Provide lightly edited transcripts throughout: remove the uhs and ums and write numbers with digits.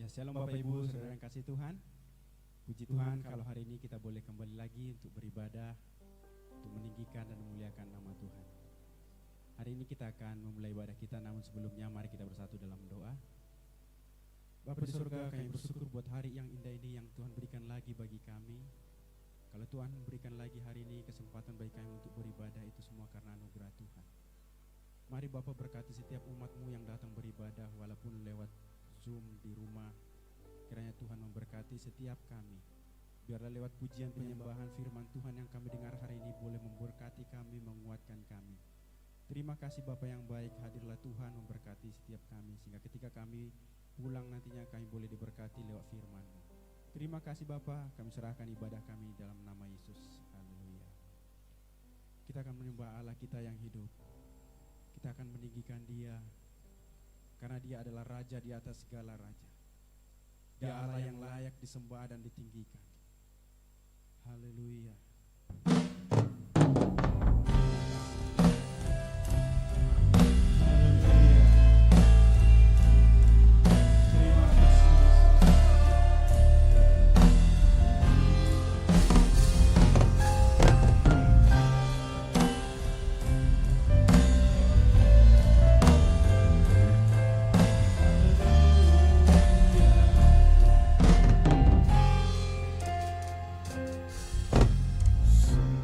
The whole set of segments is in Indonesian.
Shalom Bapak Ibu, Saudara yang kasih Tuhan. Puji Tuhan kalau hari ini kita boleh kembali lagi untuk beribadah, untuk meninggikan dan memuliakan nama Tuhan. Hari ini kita akan memulai ibadah kita, namun sebelumnya mari kita bersatu dalam doa. Bapa di surga, kami bersyukur buat hari yang indah ini yang Tuhan berikan lagi bagi kami. Kalau Tuhan berikan lagi hari ini kesempatan bagi kami untuk beribadah, itu semua karena anugerah Tuhan. Mari Bapa berkati setiap umat-Mu yang datang beribadah walaupun lewat Zoom di rumah. Kiranya Tuhan memberkati setiap kami. Biarlah lewat pujian penyembahan firman Tuhan yang kami dengar hari ini boleh memberkati kami, menguatkan kami. Terima kasih Bapa yang baik, hadirlah Tuhan memberkati setiap kami, sehingga ketika kami pulang nantinya kami boleh diberkati lewat firman-Mu. Terima kasih Bapa, kami serahkan ibadah kami dalam nama Yesus. Haleluya. Kita akan menyembah Allah kita yang hidup. Kita akan meninggikan Dia, karena Dia adalah Raja di atas segala raja. Dia Allah yang layak disembah dan ditinggikan. Haleluya. Semua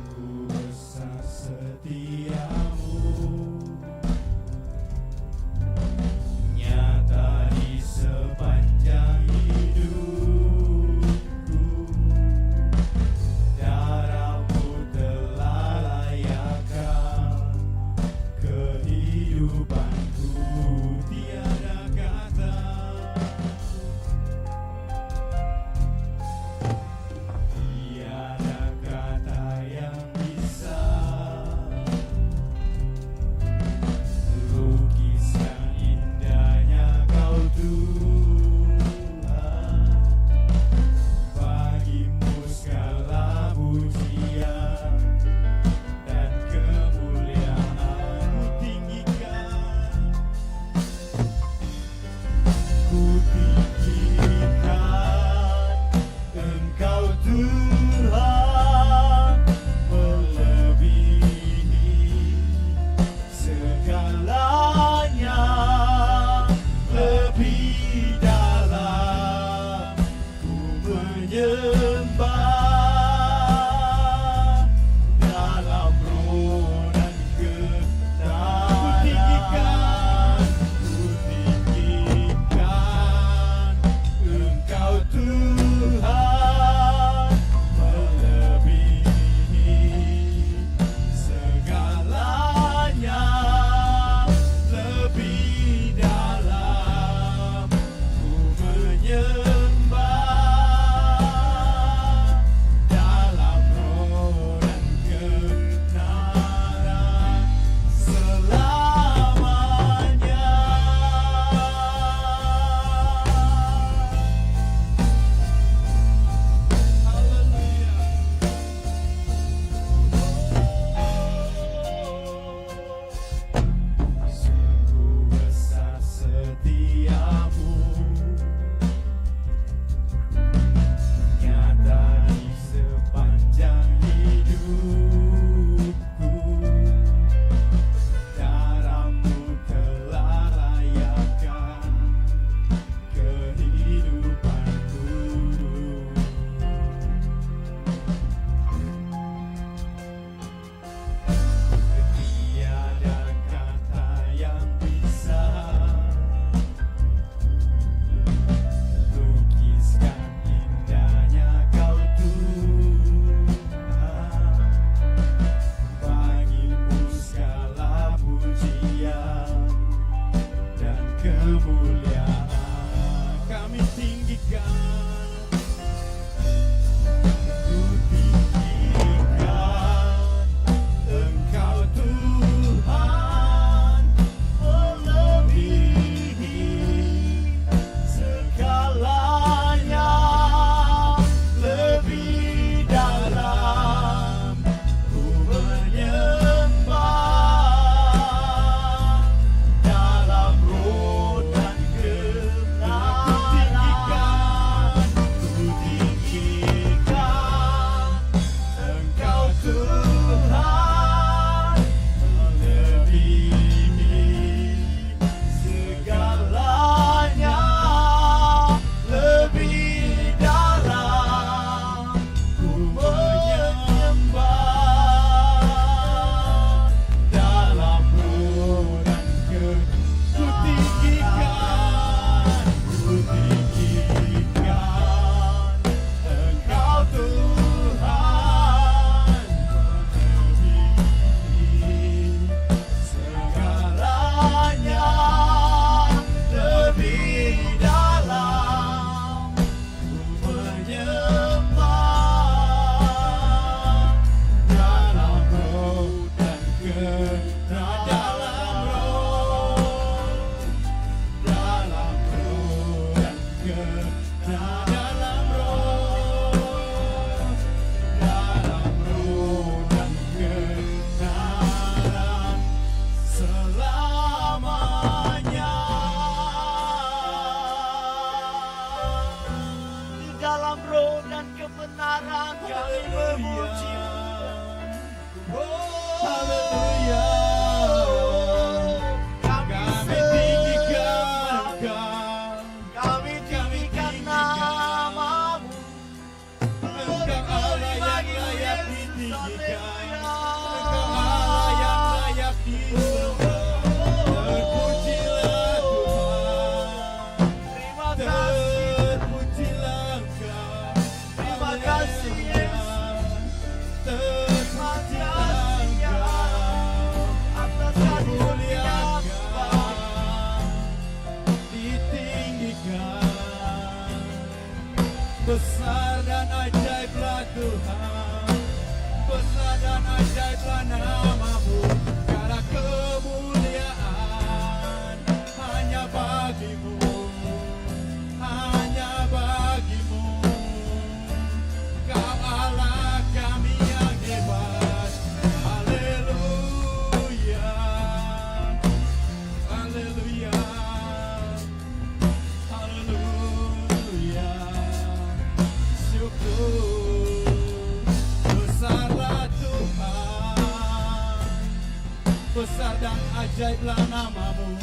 besar dan ajaiblah namamu,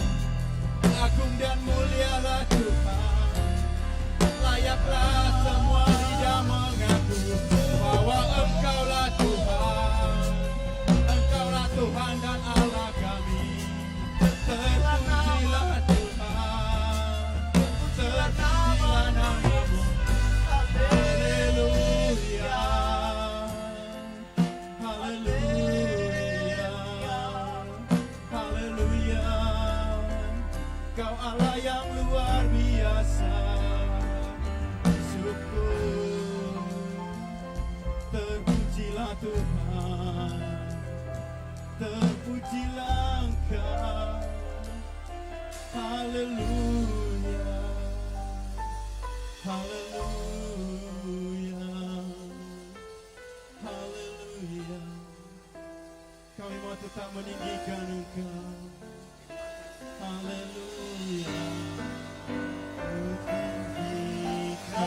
agung dan mulialah Tuhan. Layaklah semua lidah mengaku bahwa Engkaulah Tuhan, Engkaulah Tuhan dan Allah kami. Terpujilah Tuhan, terpujilah namamu. Haleluya, haleluya, haleluya. Kau Allah yang luar biasa. Syukur, terpujilah Tuhan, terpujilah Engkau. Haleluya, haleluya, haleluya. Kami mau tetap meninggikan Engkau. Haleluya, tinggikan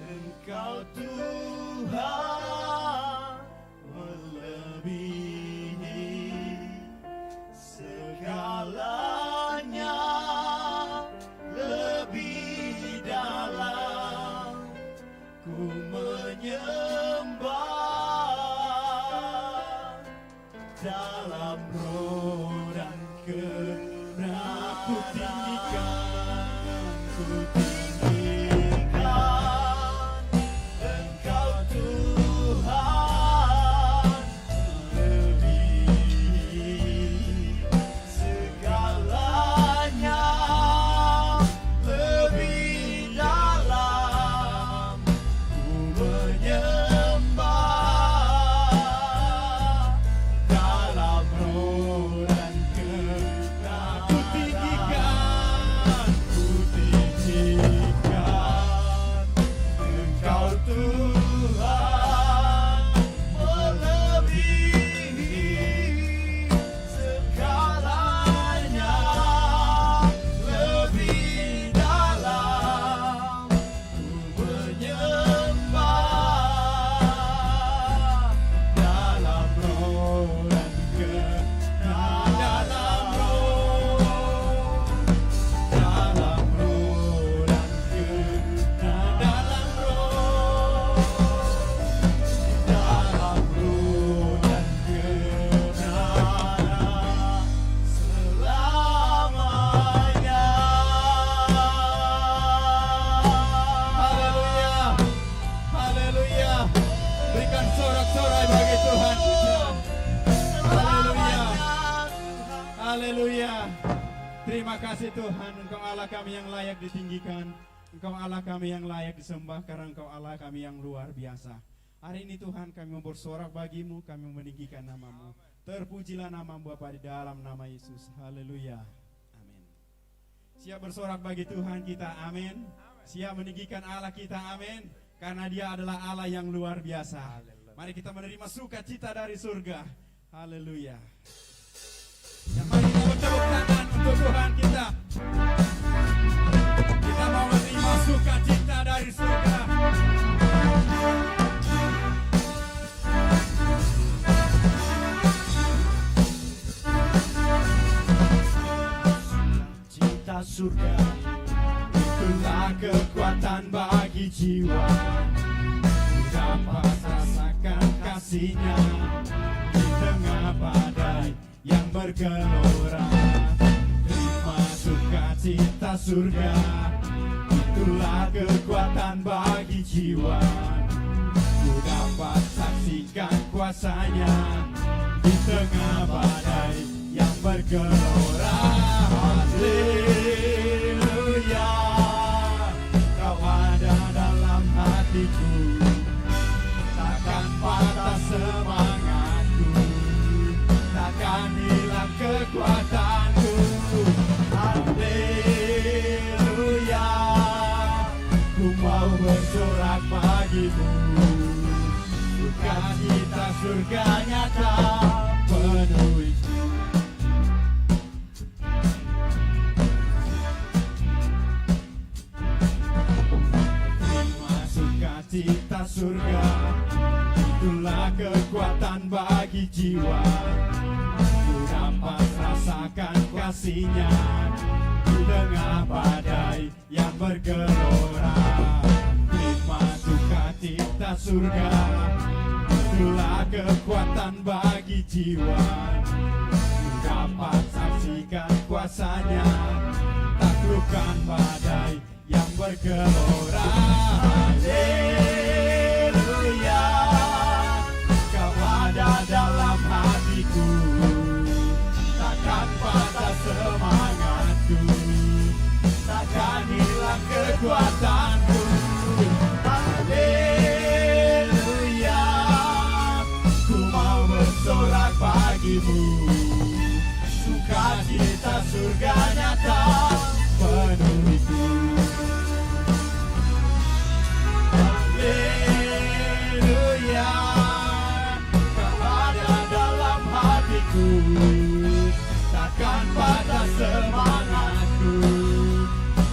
Engkau Tuhan, melebihi segalanya, lebih dalam ku menyembah, dalam roh dan kebenaran ku tinggikan, ku tinggikan Engkau Tuhan, melebihi segalanya, lebih dalam ku menyembah, dalam roh dan kebenaran ku tinggikan, ku tinggikan Engkau Tuhan, melebihi segalanya, lebih dalam ku menyembah, dalam roh dan kebenaran, dalam roh dan kebenaran, dalam roh dan kebenaran selamanya. Haleluya, haleluya. Berikan sorak-sorai bagi Tuhan kita. Haleluya, haleluya. Terima kasih Tuhan, Engkau Allah kami yang layak ditinggikan, Engkau Allah kami yang layak disembah, karena Engkau Allah kami yang luar biasa. Hari ini Tuhan kami mau bersorak bagimu, kami meninggikan namamu. Terpujilah namamu Bapa di dalam nama Yesus. Haleluya, amin. Siap bersorak bagi Tuhan kita, amin. Siap meninggikan Allah kita, amin. Karena Dia adalah Allah yang luar biasa. Mari kita menerima sukacita dari surga. Haleluya. Ya, mari kita bertepuk tangan untuk Tuhan kita. Kita mau menerima sukacita dari surga. Cita surga, itulah kekuatan bagi jiwa. Dapat rasakan kasih-Nya di tengah badai yang bergelora. Terima sukacita surga, itulah kekuatan bagi jiwa. Ku dapat saksikan kuasa-Nya di tengah badai yang bergelora. Haleluya, Kau ada dalam hatiku, takkan patah semangatku, takkan hilang kekuatanku. Haleluya, ku mau bersorak bagimu, sukacita surga nyata penuhi. Terima sukacita surga, itulah kekuatan bagi jiwa. akan kasih-Nya di tengah badai yang bergelora. Terima sukacita surga, itulah kekuatan bagi jiwa. Dapat saksikan kuasa-Nya, taklukkan badai yang bergelora. Haleluya, Kau ada dalam hatiku, takkan patah semangatku, takkan hilang kekuatanku. Haleluya, ku mau bersorak bagimu, sukacita surga nyata penuhiku. Haleluya, Kau ada dalam hatiku, takkan patah semangatku,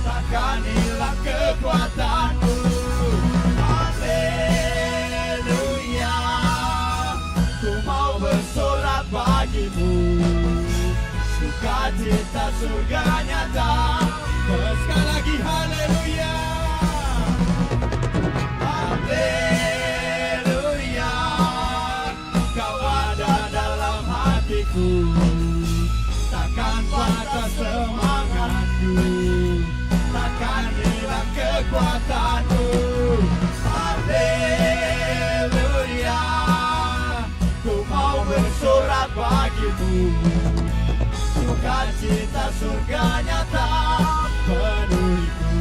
takkan hilang kekuatanku. Haleluya, ku mau bersorak bagimu, sukacita surga nyata. Sekali lagi haleluya. Haleluya, Kau ada dalam hatiku, takkan patah semangatku, takkan hilang kekuatanku. Haleluya, ku mau bersorak bagimu, sukacita surga nyata penuhiku.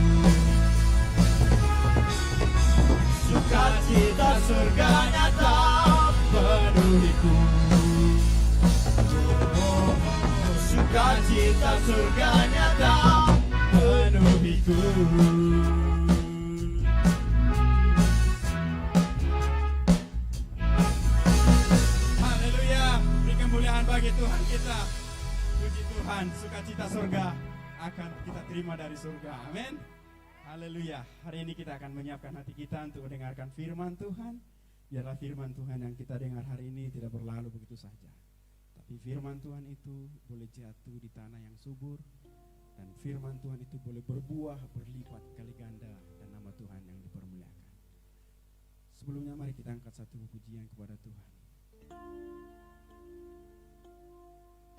Sukacita surga nyata penuhiku. Sukacita surga nyata penuhiku. Haleluya, beri kemuliaan bagi Tuhan kita. Puji Tuhan, sukacita surga akan kita terima dari surga. Amin. Haleluya. Hari ini kita akan menyiapkan hati kita untuk mendengarkan firman Tuhan. Biarlah firman Tuhan yang kita dengar hari ini tidak berlalu begitu saja, tapi firman Tuhan itu boleh jatuh di tanah yang subur, dan firman Tuhan itu boleh berbuah berlipat kali ganda, dan nama Tuhan yang dipermuliakan. Sebelumnya mari kita angkat satu pujian kepada Tuhan.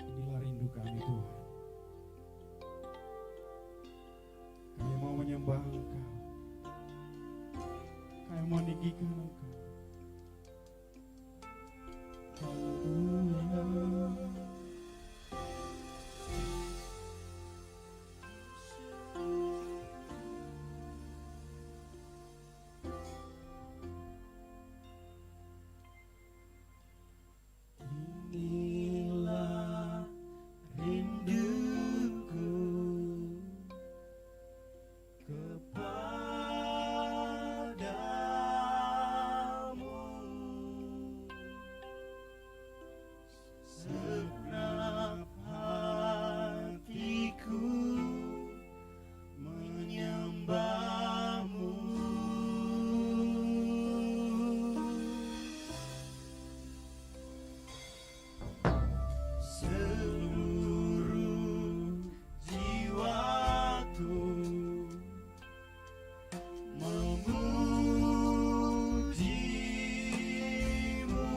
Inilah rindu kami Tuhan, kami mau menyembah Engkau, kami mau meninggikan Engkau. Haleluya. Inilah rinduku kepadamu, segenap hatiku menyembahmu. Seluruh jiwaku memujimu,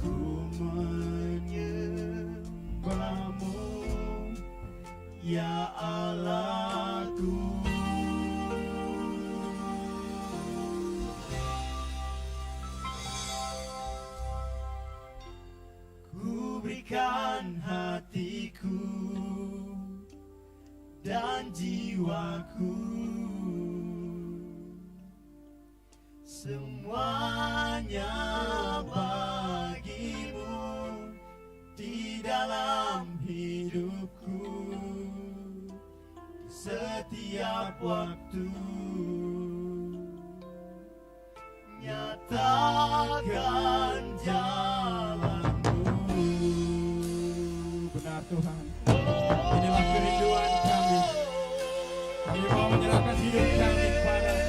ku menyembahmu ya Allahku. Ku berikan hatiku dan jiwaku, semuanya bagimu di dalam hidupku, setiap waktu. Nyatakan jalanmu. Benar Tuhan, inilah kerinduan kami. Kami mau menyerahkan hidup kami kepada-Mu.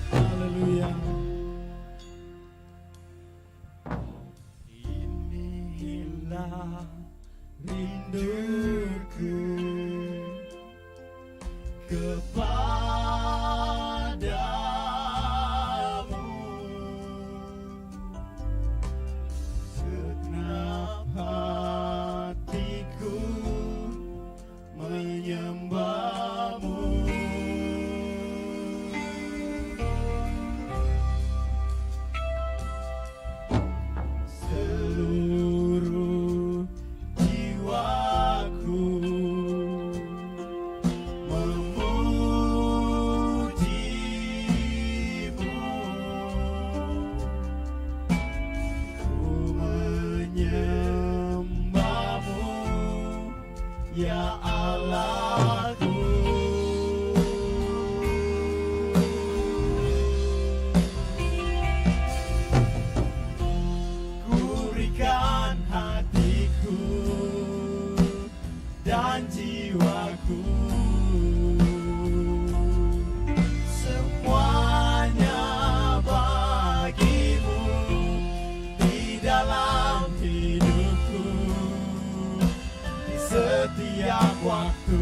Haleluya. adalah rinduku kepadamu. Segenap hatiku menyembahmu. Seluruh jiwaku memujimu. Ku menyembahmu, ya Allahku. Berikan hatiku dan jiwaku, semuanya bagimu di dalam hidupku, di setiap waktu.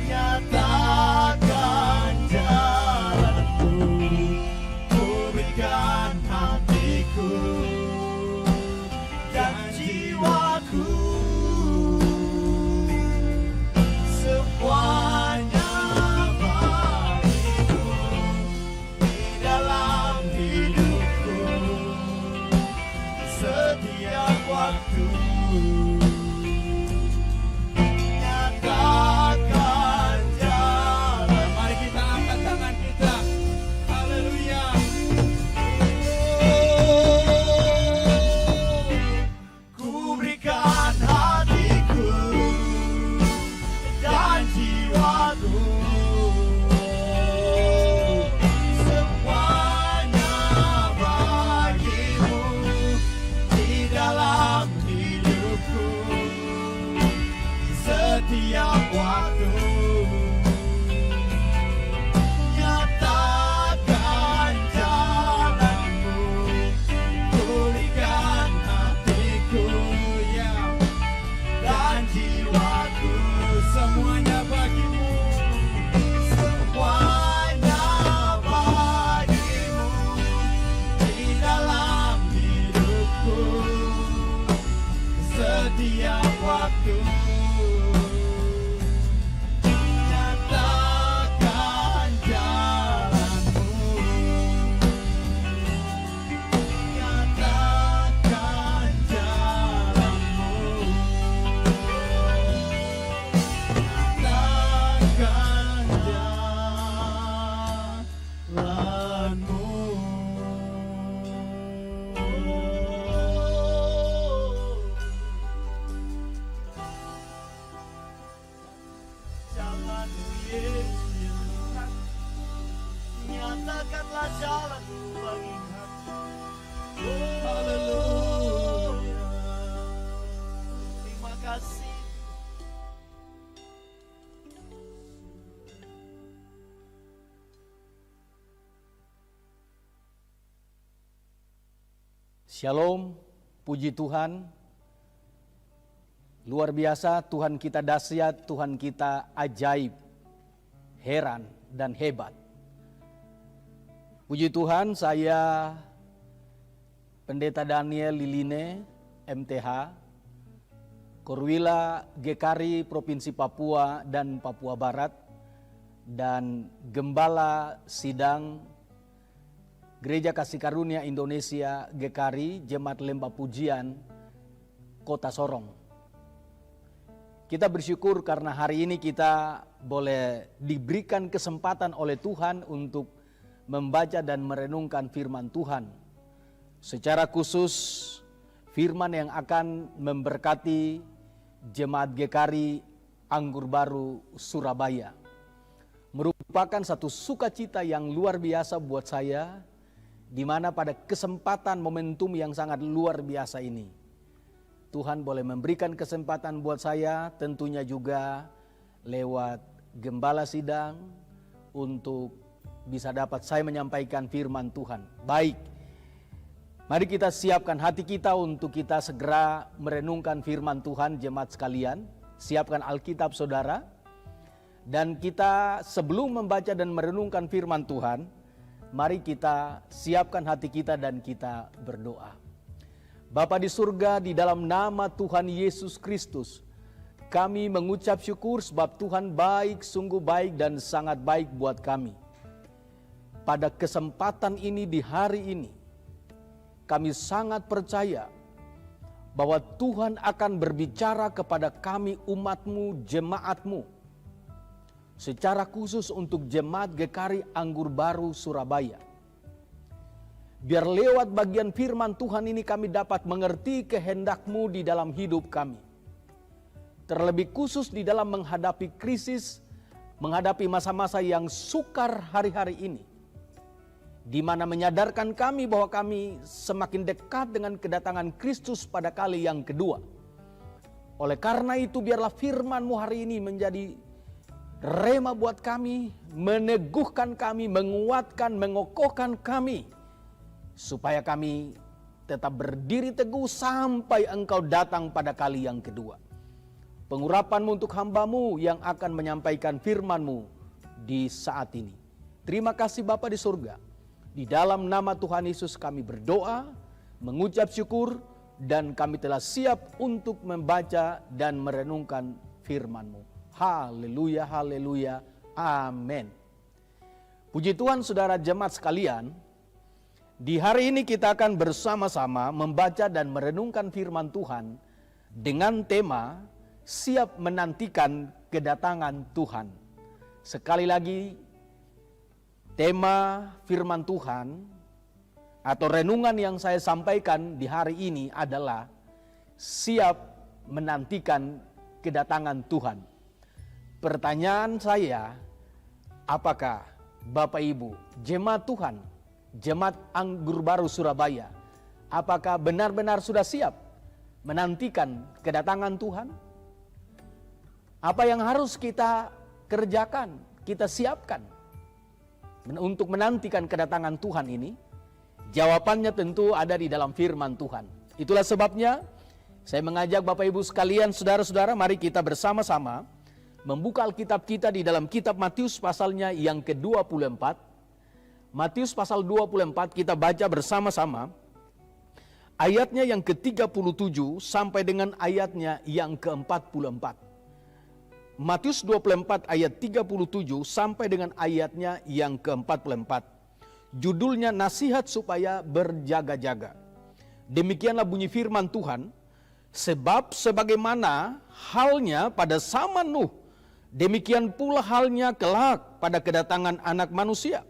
Nyatakan jalanku, ku berikan hatiku dan jiwaku, semuanya bagimu di dalam hidupku, setiap waktu. Nyatakan jalan. Mari kita angkat tangan kita. Haleluya. Ku berikan hatiku dan jiwaku, semuanya bagimu di dalam hidupku, setiap waktu. Nyatakan jalanmu, pulihkan hatiku, ya, dan jiwaku, semuanya bagimu, semuanya bagimu di dalam hidupku, setiap waktu. Nyatakan jalanmu, nyatakan jalanmu, nyatakan jalanmu. Jalanmu Yesus, nyatakanlah jalanmu bagi kami. Haleluya. Terima kasih. Shalom, puji Tuhan. Luar biasa, Tuhan kita dahsyat, Tuhan kita ajaib, heran dan hebat. Puji Tuhan, saya Pendeta Daniel Liline, MTH, Korwila GKRI Provinsi Papua dan Papua Barat, dan Gembala Sidang Gereja Kasih Karunia Indonesia GKRI Jemaat Lembah Pujian Kota Sorong. Kita bersyukur karena hari ini kita boleh diberikan kesempatan oleh Tuhan untuk membaca dan merenungkan firman Tuhan. Secara khusus firman yang akan memberkati Jemaat GKRI Anggur Baru Surabaya. Merupakan satu sukacita yang luar biasa buat saya, di mana pada kesempatan momentum yang sangat luar biasa ini, Tuhan boleh memberikan kesempatan buat saya, tentunya juga lewat Gembala Sidang, untuk bisa dapat saya menyampaikan firman Tuhan. Baik, Mari kita siapkan hati kita untuk kita segera merenungkan firman Tuhan, jemaat sekalian. Siapkan Alkitab saudara. Dan kita sebelum membaca dan merenungkan firman Tuhan, mari kita siapkan hati kita dan kita berdoa. Bapa di surga, di dalam nama Tuhan Yesus Kristus, kami mengucap syukur sebab Tuhan baik, sungguh baik dan sangat baik buat kami. Pada kesempatan ini, di hari ini, kami sangat percaya bahwa Tuhan akan berbicara kepada kami umat-Mu, jemaat-Mu. Secara khusus untuk jemaat GKRI Anggur Baru Surabaya. Biar lewat bagian firman Tuhan ini kami dapat mengerti kehendak-Mu di dalam hidup kami. Terlebih khusus di dalam menghadapi krisis, menghadapi masa-masa yang sukar hari-hari ini. Di mana menyadarkan kami bahwa kami semakin dekat dengan kedatangan Kristus pada kali yang kedua. Oleh karena itu biarlah firman-Mu hari ini menjadi rema buat kami, meneguhkan kami, menguatkan, mengokohkan kami. Supaya kami tetap berdiri teguh sampai Engkau datang pada kali yang kedua. Pengurapan-Mu untuk hamba-Mu yang akan menyampaikan firman-Mu di saat ini. Terima kasih Bapa di surga. Di dalam nama Tuhan Yesus kami berdoa, mengucap syukur, dan kami telah siap untuk membaca dan merenungkan firman-Mu. Haleluya, haleluya, amin. Puji Tuhan saudara jemaat sekalian, di hari ini kita akan bersama-sama membaca dan merenungkan firman Tuhan dengan tema siap menantikan kedatangan Tuhan. Sekali lagi, tema firman Tuhan atau renungan yang saya sampaikan di hari ini adalah siap menantikan kedatangan Tuhan. Pertanyaan saya, apakah Bapak Ibu, jemaat Tuhan, jemaat Anggur Baru Surabaya, apakah benar-benar sudah siap menantikan kedatangan Tuhan? Apa yang harus kita kerjakan, kita siapkan untuk menantikan kedatangan Tuhan ini? Jawabannya tentu ada di dalam firman Tuhan. Itulah sebabnya saya mengajak Bapak Ibu sekalian, saudara-saudara, mari kita bersama-sama membuka Alkitab kita di dalam kitab Matius pasalnya yang ke-24. Matius pasal 24 kita baca bersama-sama. Ayatnya yang ke-37 sampai dengan ayatnya yang ke-44. Matius 24 ayat 37 sampai dengan ayatnya yang ke-44. Judulnya nasihat supaya berjaga-jaga. Demikianlah bunyi firman Tuhan. Sebab sebagaimana halnya pada zaman Nuh, demikian pula halnya kelak pada kedatangan Anak Manusia.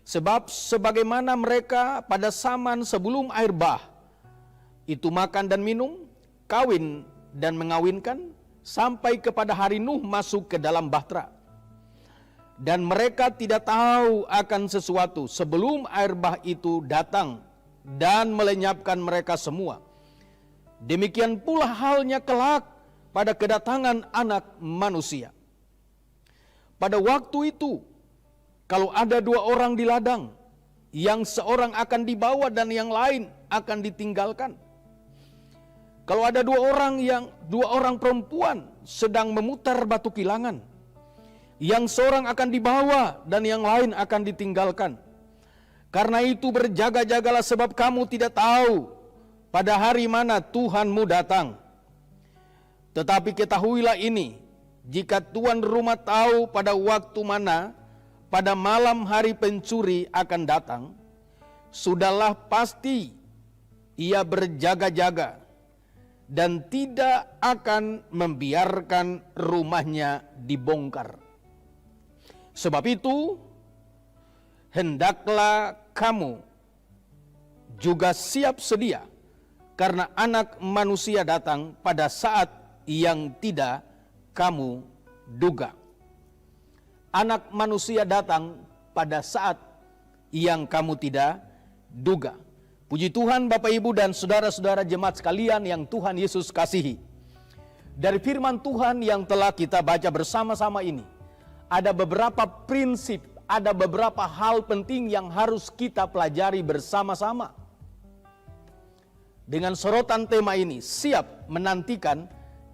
Sebab sebagaimana mereka pada zaman sebelum air bah, itu makan dan minum, kawin dan mengawinkan, sampai kepada hari Nuh masuk ke dalam bahtera. Dan mereka tidak tahu akan sesuatu sebelum air bah itu datang dan melenyapkan mereka semua. Demikian pula halnya kelak pada kedatangan Anak Manusia. Pada waktu itu, kalau ada dua orang di ladang, yang seorang akan dibawa dan yang lain akan ditinggalkan. Kalau ada dua orang perempuan sedang memutar batu kilangan, yang seorang akan dibawa dan yang lain akan ditinggalkan. Karena itu berjaga-jagalah sebab kamu tidak tahu pada hari mana Tuhanmu datang. Tetapi ketahuilah ini, jika tuan rumah tahu pada waktu mana pada malam hari pencuri akan datang, sudahlah pasti ia berjaga-jaga dan tidak akan membiarkan rumahnya dibongkar. Sebab itu, hendaklah kamu juga siap sedia, karena Anak Manusia datang pada saat yang tidak kamu duga. Anak Manusia datang pada saat yang kamu tidak duga. Puji Tuhan Bapak Ibu dan saudara-saudara jemaat sekalian yang Tuhan Yesus kasihi. Dari firman Tuhan yang telah kita baca bersama-sama ini, ada beberapa prinsip, ada beberapa hal penting yang harus kita pelajari bersama-sama. dengan sorotan tema ini, siap menantikan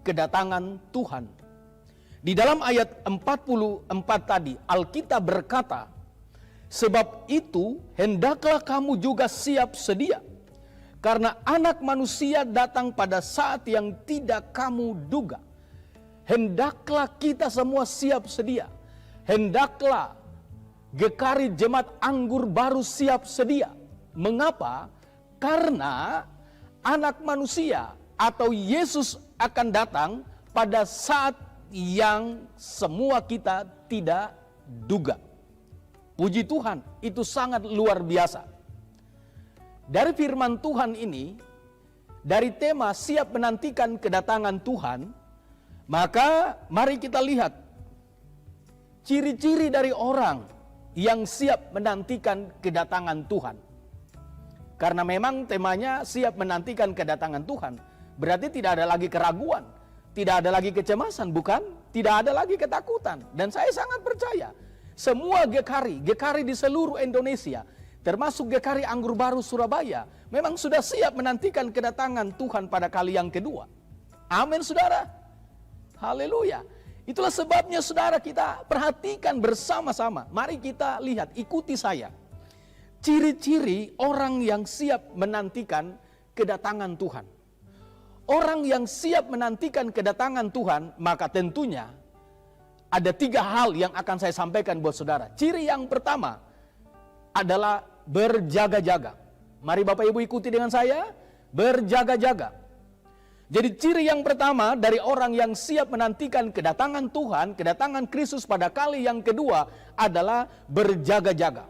kedatangan Tuhan. Di dalam ayat 44 tadi, Alkitab berkata, sebab itu hendaklah kamu juga siap sedia, karena Anak Manusia datang pada saat yang tidak kamu duga. Hendaklah kita semua siap sedia. Hendaklah GKRI Jemaat Anggur Baru siap sedia. Mengapa? Karena Anak Manusia atau Yesus akan datang pada saat yang semua kita tidak duga. Puji Tuhan, itu sangat luar biasa. Dari firman Tuhan ini, dari tema siap menantikan kedatangan Tuhan, maka mari kita lihat ciri-ciri dari orang yang siap menantikan kedatangan Tuhan. Karena memang temanya siap menantikan kedatangan Tuhan, berarti tidak ada lagi keraguan, tidak ada lagi kecemasan, bukan? Tidak ada lagi ketakutan. Dan saya sangat percaya, semua GKRI di seluruh Indonesia, termasuk GKRI Anggur Baru Surabaya, memang sudah siap menantikan kedatangan Tuhan pada kali yang kedua. Amin, saudara. Haleluya. Itulah sebabnya saudara, kita perhatikan bersama-sama. Mari kita lihat, ikuti saya. Ciri-ciri orang yang siap menantikan kedatangan Tuhan. Orang yang siap menantikan kedatangan Tuhan, maka tentunya ada 3 hal yang akan saya sampaikan buat saudara. Ciri yang pertama adalah berjaga-jaga. Mari Bapak Ibu ikuti dengan saya, berjaga-jaga. Jadi ciri yang pertama dari orang yang siap menantikan kedatangan Tuhan, kedatangan Kristus pada kali yang kedua adalah berjaga-jaga.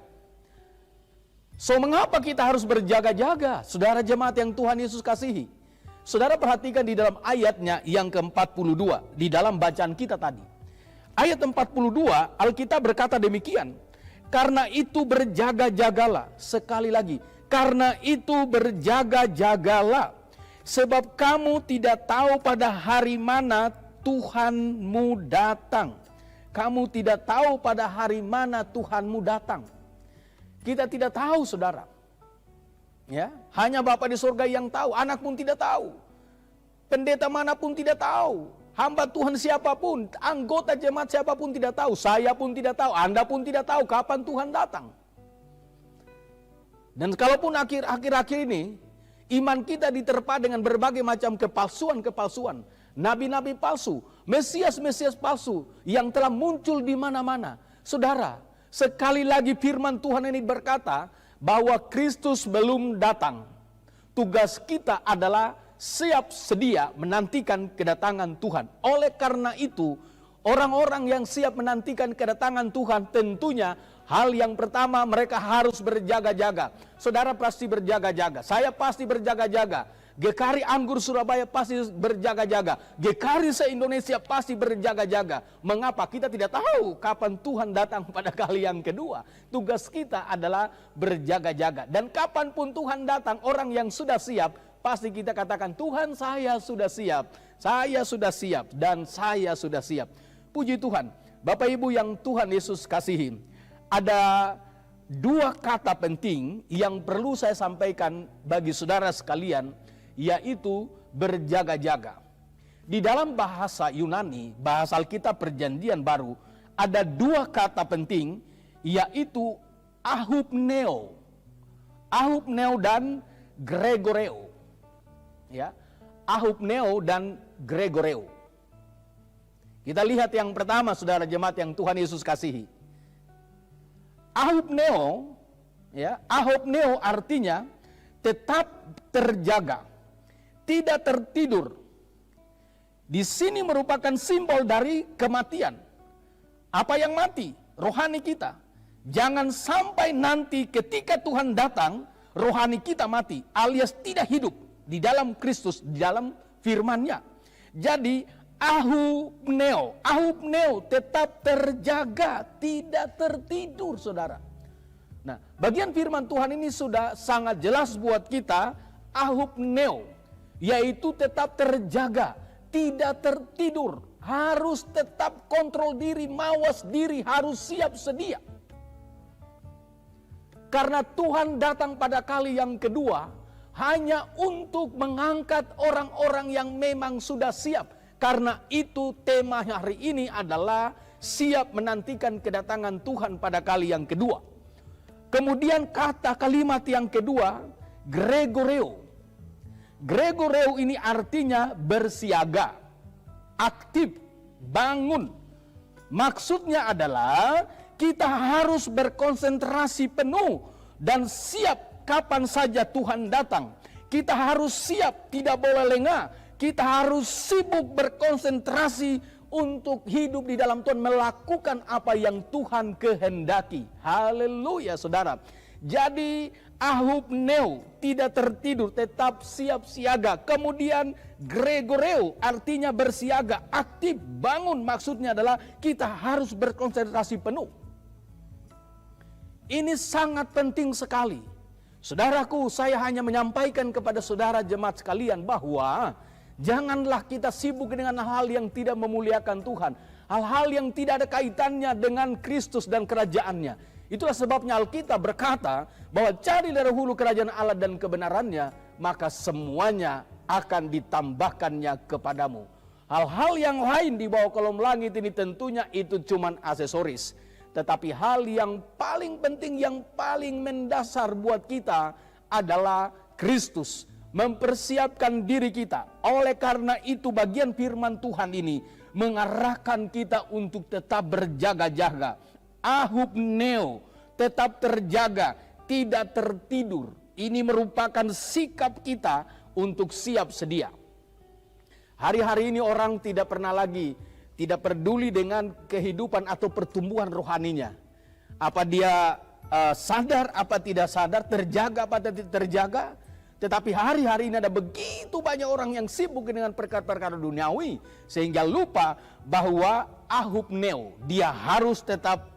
So, mengapa kita harus berjaga-jaga? Saudara jemaat yang Tuhan Yesus kasihi. Saudara perhatikan di dalam ayatnya yang ke-42, di dalam bacaan kita tadi. Ayat 42, Alkitab berkata demikian. Karena itu berjaga-jagalah. Sekali lagi, karena itu berjaga-jagalah. Sebab kamu tidak tahu pada hari mana Tuhanmu datang. Kamu tidak tahu pada hari mana Tuhanmu datang. Kita tidak tahu, saudara. Ya, hanya Bapa di surga yang tahu, anak pun tidak tahu. Pendeta manapun tidak tahu. Hamba Tuhan siapapun, anggota jemaat siapapun tidak tahu. Saya pun tidak tahu, Anda pun tidak tahu kapan Tuhan datang. Dan kalaupun akhir-akhir ini, iman kita diterpa dengan berbagai macam kepalsuan-kepalsuan. Nabi-nabi palsu, Mesias-Mesias palsu yang telah muncul di mana-mana. Saudara, sekali lagi firman Tuhan ini berkata bahwa Kristus belum datang. Tugas kita adalah siap sedia menantikan kedatangan Tuhan. Oleh karena itu, orang-orang yang siap menantikan kedatangan Tuhan tentunya hal yang pertama mereka harus berjaga-jaga. Saudara pasti berjaga-jaga, saya pasti berjaga-jaga. GKRI Anggur Surabaya pasti berjaga-jaga. GKRI se-Indonesia pasti berjaga-jaga. Mengapa? Kita tidak tahu kapan Tuhan datang pada kali yang kedua. Tugas kita adalah berjaga-jaga. Dan kapanpun Tuhan datang, orang yang sudah siap, pasti kita katakan, Tuhan saya sudah siap, saya sudah siap, dan saya sudah siap. Puji Tuhan. Bapak Ibu yang Tuhan Yesus kasihi, ada 2 kata penting yang perlu saya sampaikan bagi saudara sekalian, yaitu berjaga-jaga. Di dalam bahasa Yunani, bahasa Alkitab Perjanjian Baru, ada 2 kata penting, yaitu ahupneo. Ahupneo dan gregoreo. Ya, ahupneo dan gregoreo. Kita lihat yang pertama, saudara jemaat yang Tuhan Yesus kasihi. Ahupneo, ya, ahupneo artinya tetap terjaga, tidak tertidur. Di sini merupakan simbol dari kematian. Apa yang mati? Rohani kita. Jangan sampai nanti ketika Tuhan datang, rohani kita mati, alias tidak hidup di dalam Kristus, di dalam firman-Nya. Jadi ahupneo tetap terjaga, tidak tertidur, saudara. Nah, bagian firman Tuhan ini sudah sangat jelas buat kita, ahupneo, yaitu tetap terjaga, tidak tertidur, harus tetap kontrol diri, mawas diri, harus siap sedia. Karena Tuhan datang pada kali yang kedua, hanya untuk mengangkat orang-orang yang memang sudah siap. Karena itu tema hari ini adalah siap menantikan kedatangan Tuhan pada kali yang kedua. Kemudian kata kalimat yang kedua, Gregoreo. Gregoreo ini artinya bersiaga, aktif, bangun. Maksudnya adalah kita harus berkonsentrasi penuh dan siap kapan saja Tuhan datang. Kita harus siap, tidak boleh lengah. Kita harus sibuk berkonsentrasi untuk hidup di dalam Tuhan, melakukan apa yang Tuhan kehendaki. Haleluya, saudara. Jadi ahupneo, tidak tertidur, tetap siap siaga. Kemudian Gregoreo artinya bersiaga, aktif, bangun. Maksudnya adalah kita harus berkonsentrasi penuh. Ini sangat penting sekali. Saudaraku, saya hanya menyampaikan kepada saudara jemaat sekalian bahwa janganlah kita sibuk dengan hal-hal yang tidak memuliakan Tuhan. Hal-hal yang tidak ada kaitannya dengan Kristus dan kerajaannya. Itulah sebabnya Alkitab berkata bahwa cari dari hulu kerajaan Allah dan kebenarannya, maka semuanya akan ditambahkannya kepadamu. Hal-hal yang lain di bawah kolom langit ini tentunya itu cuman aksesoris. Tetapi hal yang paling penting, yang paling mendasar buat kita adalah Kristus. Mempersiapkan diri kita. Oleh karena itu bagian firman Tuhan ini mengarahkan kita untuk tetap berjaga-jaga. Ahupneo, tetap terjaga, tidak tertidur. Ini merupakan sikap kita untuk siap sedia. Hari-hari ini orang tidak pernah lagi, tidak peduli dengan kehidupan atau pertumbuhan rohaninya. Apa dia sadar, apa tidak sadar, terjaga, apa tidak terjaga. Tetapi hari-hari ini ada begitu banyak orang yang sibuk dengan perkara-perkara duniawi, sehingga lupa bahwa ahupneo, dia harus tetap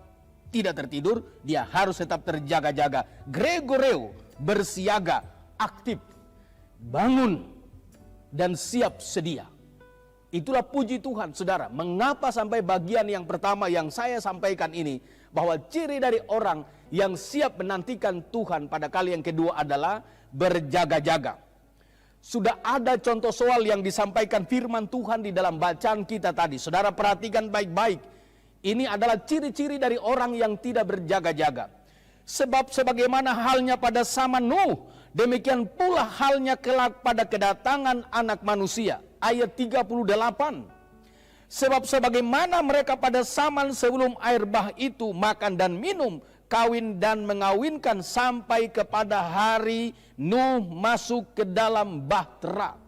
tidak tertidur, dia harus tetap terjaga-jaga. Gregoreo, bersiaga, aktif, bangun, dan siap sedia. Itulah puji Tuhan, saudara. Mengapa sampai bagian yang pertama yang saya sampaikan ini, bahwa ciri dari orang yang siap menantikan Tuhan pada kali yang kedua adalah berjaga-jaga. Sudah ada contoh soal yang disampaikan firman Tuhan di dalam bacaan kita tadi. Saudara perhatikan baik-baik. Ini adalah ciri-ciri dari orang yang tidak berjaga-jaga. Sebab sebagaimana halnya pada zaman Nuh, demikian pula halnya kelak pada kedatangan Anak Manusia. Ayat 38. Sebab sebagaimana mereka pada zaman sebelum air bah itu makan dan minum, kawin dan mengawinkan sampai kepada hari Nuh masuk ke dalam bahtera.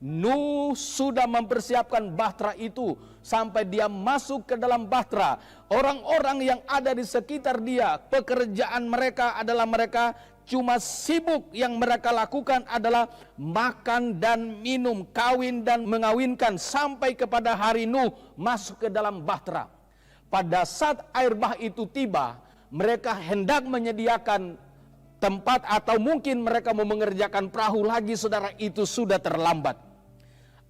Nuh sudah mempersiapkan bahtera itu sampai dia masuk ke dalam bahtera. Orang-orang yang ada di sekitar dia, pekerjaan mereka adalah mereka cuma sibuk, yang mereka lakukan adalah makan dan minum, kawin dan mengawinkan sampai kepada hari Nuh masuk ke dalam bahtera. Pada saat air bah itu tiba, mereka hendak menyediakan tempat atau mungkin mereka mau mengerjakan perahu lagi, saudara, itu sudah terlambat.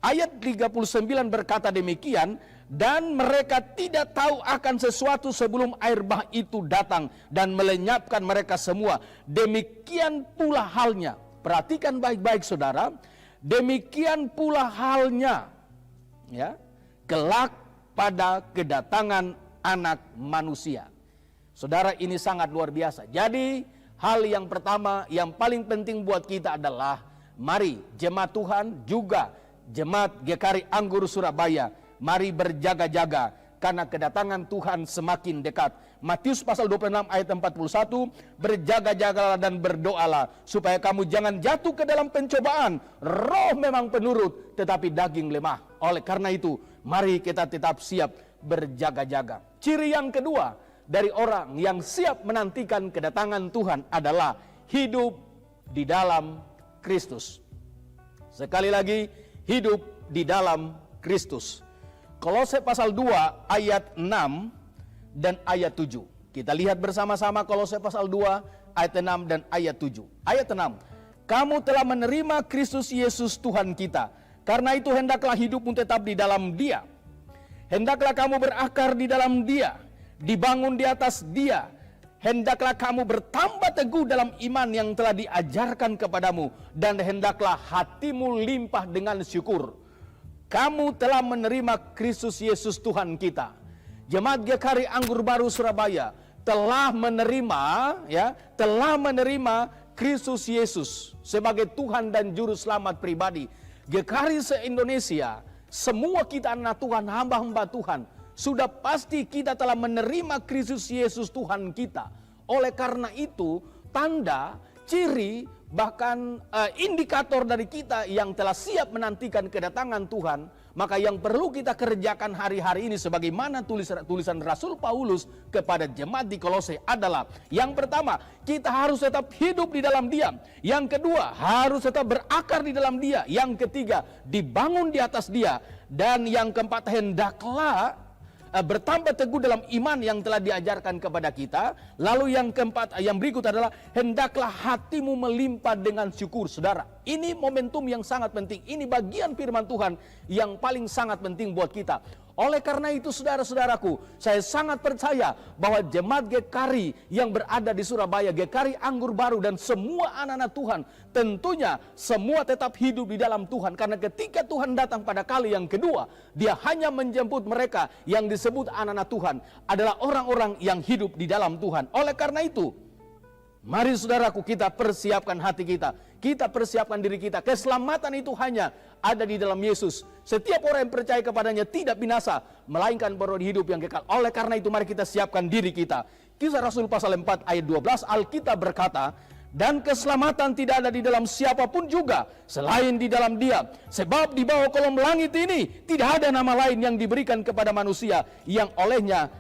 Ayat 39 berkata demikian, dan mereka tidak tahu akan sesuatu sebelum air bah itu datang dan melenyapkan mereka semua. Demikian pula halnya, perhatikan baik-baik saudara, demikian pula halnya ya, kelak pada kedatangan Anak Manusia. Saudara, ini sangat luar biasa. Jadi hal yang pertama yang paling penting buat kita adalah mari jemaat Tuhan juga Jemaat GKRI Anggur Surabaya, mari berjaga-jaga karena kedatangan Tuhan semakin dekat. Matius pasal 26 ayat 41, berjaga-jagalah dan berdoalah supaya kamu jangan jatuh ke dalam pencobaan. Roh memang penurut tetapi daging lemah. Oleh karena itu, mari kita tetap siap berjaga-jaga. Ciri yang kedua dari orang yang siap menantikan kedatangan Tuhan adalah hidup di dalam Kristus. Sekali lagi, hidup di dalam Kristus. Kolose pasal 2 ayat 6 dan ayat 7. Kita lihat bersama-sama Kolose pasal 2 ayat 6 dan ayat 7. Ayat 6. Kamu telah menerima Kristus Yesus Tuhan kita. Karena itu hendaklah hidupmu tetap di dalam Dia. Hendaklah kamu berakar di dalam Dia, dibangun di atas Dia, hendaklah kamu bertambah teguh dalam iman yang telah diajarkan kepadamu, dan hendaklah hatimu limpah dengan syukur. Kamu telah menerima Kristus Yesus Tuhan kita. Jemaat GKRI Anggur Baru Surabaya telah menerima Kristus Yesus sebagai Tuhan dan Juru Selamat pribadi. GKRI se-Indonesia, semua kita anak Tuhan, hamba-hamba Tuhan, sudah pasti kita telah menerima Kristus Yesus Tuhan kita. Oleh karena itu, tanda, ciri, bahkan indikator dari kita yang telah siap menantikan kedatangan Tuhan, maka yang perlu kita kerjakan hari-hari ini sebagaimana tulisan Rasul Paulus kepada jemaat di Kolose adalah, yang pertama, kita harus tetap hidup di dalam Dia. Yang kedua, harus tetap berakar di dalam Dia. Yang ketiga, dibangun di atas Dia. Dan yang keempat, hendaklah bertambah teguh dalam iman yang telah diajarkan kepada kita. Lalu yang keempat, yang berikut adalah hendaklah hatimu melimpah dengan syukur. Saudara, ini momentum yang sangat penting. Ini bagian firman Tuhan yang paling sangat penting buat kita. Oleh karena itu saudara-saudaraku, saya sangat percaya bahwa jemaat GKRI yang berada di Surabaya, GKRI Anggur Baru dan semua anak-anak Tuhan, tentunya semua tetap hidup di dalam Tuhan. Karena ketika Tuhan datang pada kali yang kedua, Dia hanya menjemput mereka yang disebut anak-anak Tuhan adalah orang-orang yang hidup di dalam Tuhan. Oleh karena itu, mari saudaraku, kita persiapkan hati kita. Kita persiapkan diri kita. Keselamatan itu hanya ada di dalam Yesus. Setiap orang yang percaya kepadanya tidak binasa, melainkan beroleh hidup yang kekal. Oleh karena itu mari kita siapkan diri kita. Kisah Rasul pasal 4 ayat 12, Alkitab berkata, dan keselamatan tidak ada di dalam siapapun juga selain di dalam Dia. Sebab di bawah kolom langit ini tidak ada nama lain yang diberikan kepada manusia yang olehnya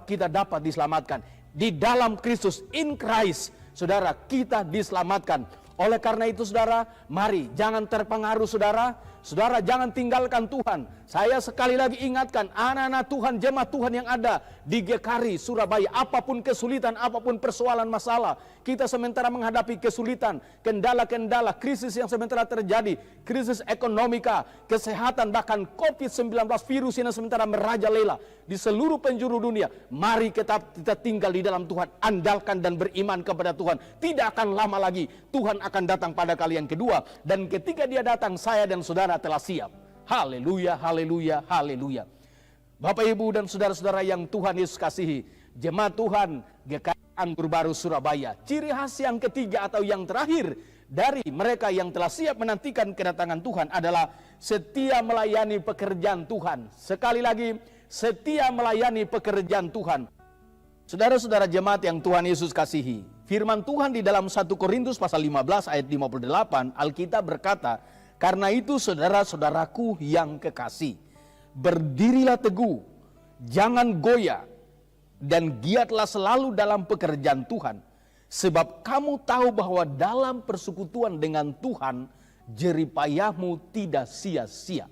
kita dapat diselamatkan. Di dalam Kristus, in Christ, saudara, kita diselamatkan. Oleh karena itu saudara, mari jangan terpengaruh saudara. Saudara jangan tinggalkan Tuhan. Saya sekali lagi ingatkan anak-anak Tuhan, jemaat Tuhan yang ada di GKRI Surabaya, apapun kesulitan, apapun persoalan masalah, kita sementara menghadapi kesulitan, kendala-kendala, krisis yang sementara terjadi, krisis ekonomika, kesehatan, bahkan COVID-19 virus yang sementara merajalela di seluruh penjuru dunia. Mari kita tinggal di dalam Tuhan, andalkan dan beriman kepada Tuhan. Tidak akan lama lagi Tuhan akan datang pada kali yang kedua, dan ketika Dia datang, saya dan saudara telah siap. Haleluya, haleluya, haleluya. Bapak, Ibu, dan saudara-saudara yang Tuhan Yesus kasihi, jemaat Tuhan GKRI Anggur Baru Surabaya, ciri khas yang ketiga atau yang terakhir dari mereka yang telah siap menantikan kedatangan Tuhan adalah setia melayani pekerjaan Tuhan. Sekali lagi, setia melayani pekerjaan Tuhan. Saudara-saudara jemaat yang Tuhan Yesus kasihi, firman Tuhan di dalam 1 Korintus pasal 15 ayat 58, Alkitab berkata, karena itu saudara-saudaraku yang kekasih, berdirilah teguh, jangan goyah, dan giatlah selalu dalam pekerjaan Tuhan. Sebab kamu tahu bahwa dalam persekutuan dengan Tuhan, jeripayahmu tidak sia-sia.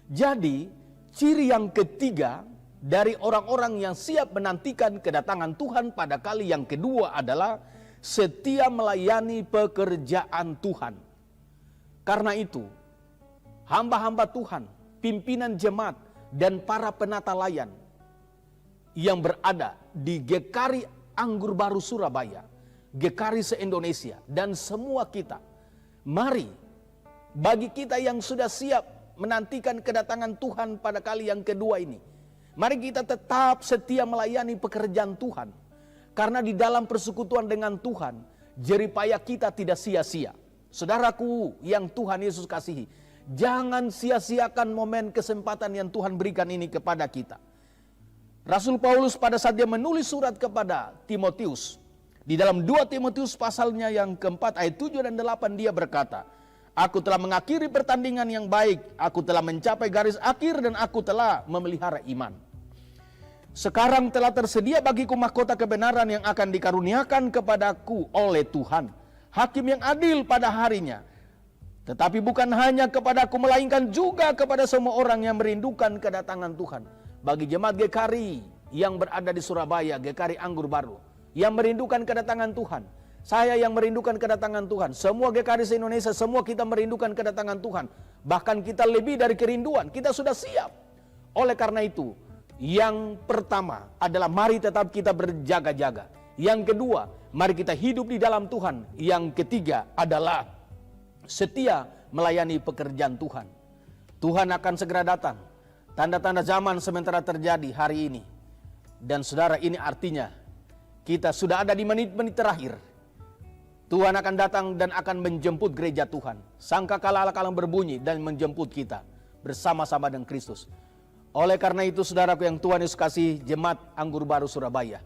Jadi, ciri yang ketiga dari orang-orang yang siap menantikan kedatangan Tuhan pada kali yang kedua adalah setia melayani pekerjaan Tuhan. Karena itu, hamba-hamba Tuhan, pimpinan jemaat, dan para penata layan yang berada di GKRI Anggur Baru Surabaya, GKRI se-Indonesia, dan semua kita, mari bagi kita yang sudah siap menantikan kedatangan Tuhan pada kali yang kedua ini, mari kita tetap setia melayani pekerjaan Tuhan. Karena di dalam persekutuan dengan Tuhan, jeripayah kita tidak sia-sia. Saudaraku yang Tuhan Yesus kasihi, jangan sia-siakan momen kesempatan yang Tuhan berikan ini kepada kita. Rasul Paulus pada saat dia menulis surat kepada Timotius, di dalam 2 Timotius pasalnya yang keempat ayat 7 dan 8 dia berkata, aku telah mengakhiri pertandingan yang baik, aku telah mencapai garis akhir, dan aku telah memelihara iman. Sekarang telah tersedia bagiku mahkota kebenaran yang akan dikaruniakan kepadaku oleh Tuhan, Hakim yang adil pada harinya. Tetapi bukan hanya kepadaku, melainkan juga kepada semua orang yang merindukan kedatangan Tuhan. Bagi jemaat GKRI yang berada di Surabaya, GKRI Anggur Baru, yang merindukan kedatangan Tuhan, saya yang merindukan kedatangan Tuhan, semua GKRI se-Indonesia, semua kita merindukan kedatangan Tuhan. Bahkan kita lebih dari kerinduan, kita sudah siap. Oleh karena itu, yang pertama adalah mari tetap kita berjaga-jaga. Yang kedua, mari kita hidup di dalam Tuhan. Yang ketiga adalah setia melayani pekerjaan Tuhan. Tuhan akan segera datang. Tanda-tanda zaman sementara terjadi hari ini. Dan saudara, ini artinya kita sudah ada di menit-menit terakhir. Tuhan akan datang dan akan menjemput gereja Tuhan. Sangkakala alang berbunyi dan menjemput kita bersama-sama dengan Kristus. Oleh karena itu, saudaraku yang Tuhan Yesus kasih, Jemaat Anggur Baru Surabaya,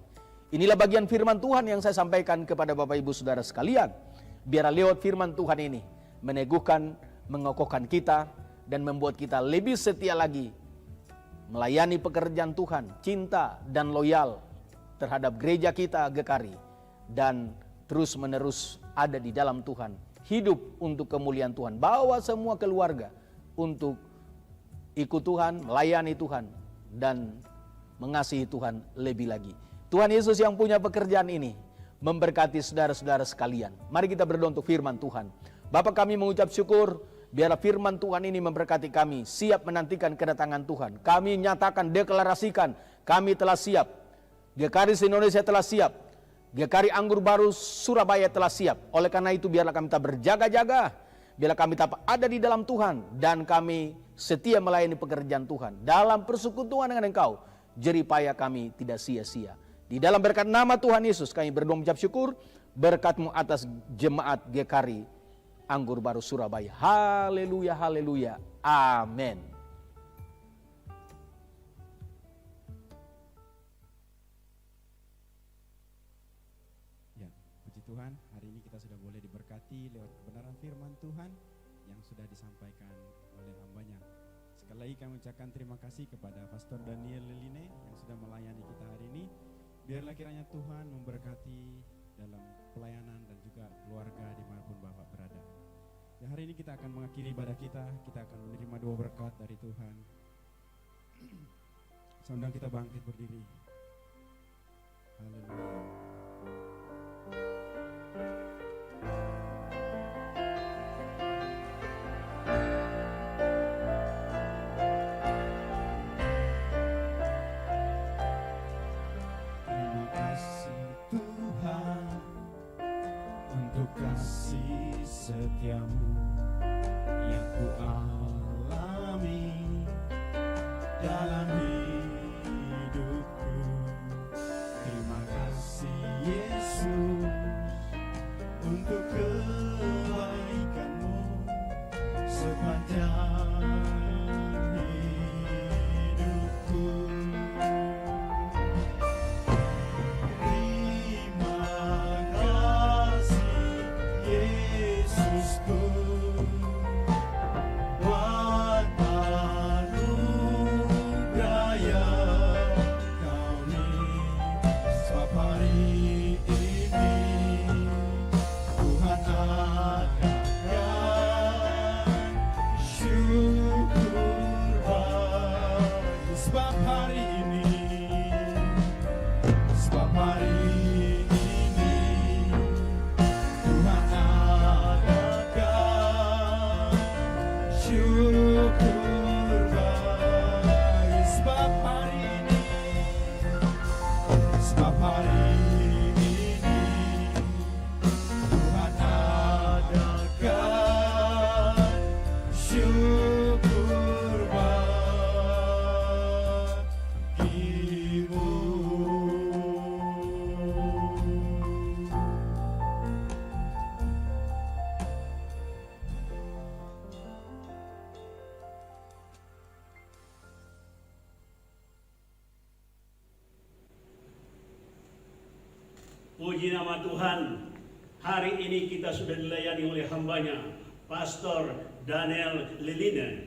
inilah bagian firman Tuhan yang saya sampaikan kepada Bapak Ibu Saudara sekalian. Biar lewat firman Tuhan ini meneguhkan, mengokohkan kita, dan membuat kita lebih setia lagi melayani pekerjaan Tuhan, cinta dan loyal terhadap gereja kita GKARI, dan terus menerus ada di dalam Tuhan, hidup untuk kemuliaan Tuhan, bawa semua keluarga untuk ikut Tuhan, melayani Tuhan, dan mengasihi Tuhan lebih lagi. Tuhan Yesus yang punya pekerjaan ini memberkati saudara-saudara sekalian. Mari kita berdoa untuk firman Tuhan. Bapa, kami mengucap syukur, biarlah firman Tuhan ini memberkati kami, siap menantikan kedatangan Tuhan. Kami nyatakan, deklarasikan, kami telah siap. GKARI Indonesia telah siap. GKARI Anggur Baru Surabaya telah siap. Oleh karena itu, biarlah kami tak berjaga-jaga, biarlah kami tetap ada di dalam Tuhan, dan kami setia melayani pekerjaan Tuhan. Dalam persekutuan dengan Engkau, jeripaya kami tidak sia-sia. Di dalam berkat nama Tuhan Yesus, kami berdoa mengucap syukur, berkat-Mu atas jemaat GKARI Anggur Baru Surabaya. Haleluya, haleluya, amin. Ya, puji Tuhan, hari ini kita sudah boleh diberkati lewat kebenaran firman Tuhan yang sudah disampaikan oleh hambanya. Sekali lagi kami ucapkan terima kasih kepada Pastor Daniel Leline yang sudah melayani kita hari ini. Biarlah kiranya Tuhan memberkati dalam pelayanan dan juga keluarga dimanapun Bapak berada. Dan hari ini kita akan mengakhiri ibadah kita akan menerima dua berkat dari Tuhan. Saya undang kita bangkit berdiri. Haleluya. Terima kasih Tuhan untuk kasih setiamu yang ku alami dalam hidupku. Terima kasih Yesus untuk kebaikan-Mu sepanjang hidupku. Terima kasih Yesusku buat anugerah yang Kau beri. Sebab hari ini Tuhan adakan syukur bagi. Sebab hari ini Tuhan adakan syukur bagi. Sebab hari ini Tuhan adakan syukur bagimu. Puji nama Tuhan, hari ini kita sudah dilayani oleh hambanya, Pastor Daniel Leline.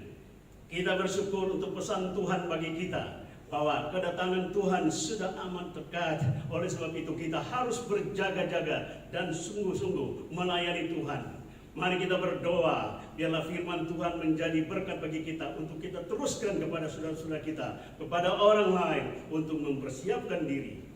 Kita bersyukur untuk pesan Tuhan bagi kita, bahwa kedatangan Tuhan sudah amat dekat. Oleh sebab itu kita harus berjaga-jaga dan sungguh-sungguh melayani Tuhan. Mari kita berdoa, biarlah firman Tuhan menjadi berkat bagi kita, untuk kita teruskan kepada saudara-saudara kita, kepada orang lain, untuk mempersiapkan diri.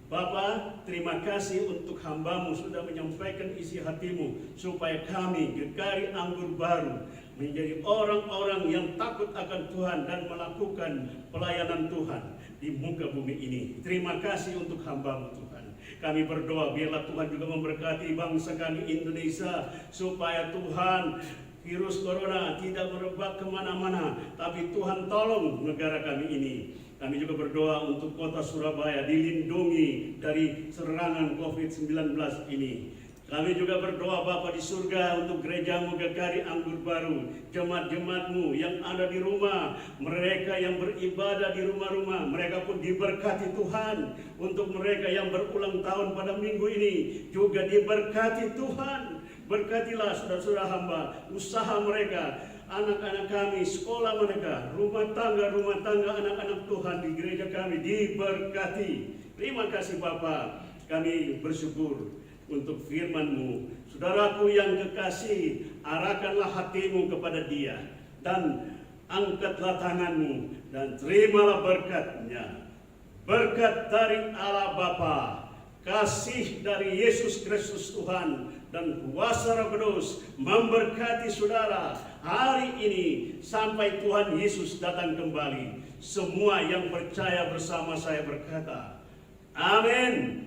Bapa, terima kasih untuk hamba-Mu sudah menyampaikan isi hati-Mu, supaya kami GKARI Anggur Baru menjadi orang-orang yang takut akan Tuhan dan melakukan pelayanan Tuhan di muka bumi ini. Terima kasih untuk hamba-Mu Tuhan. Kami berdoa biarlah Tuhan juga memberkati bangsa kami Indonesia, supaya Tuhan virus corona tidak merebak kemana-mana, tapi Tuhan tolong negara kami ini. Kami juga berdoa untuk kota Surabaya dilindungi dari serangan COVID-19 ini. Kami juga berdoa Bapa di surga untuk gerejamu GKRI Anggur Baru, jemaat-jemaatmu yang ada di rumah, mereka yang beribadah di rumah-rumah, mereka pun diberkati Tuhan. Untuk mereka yang berulang tahun pada minggu ini juga diberkati Tuhan. Berkatilah saudara-saudara hamba, usaha mereka, anak-anak kami, sekolah mereka, rumah tangga anak-anak Tuhan di gereja kami diberkati. Terima kasih Bapa, kami bersyukur untuk firman-Mu. Saudaraku yang kekasih, arahkanlah hatimu kepada dia dan angkatlah tanganmu dan terimalah berkat-Nya. Berkat dari Allah Bapa, kasih dari Yesus Kristus Tuhan, dan kuasa Roh Kudus memberkati saudara hari ini sampai Tuhan Yesus datang kembali. Semua yang percaya bersama saya berkata, amin.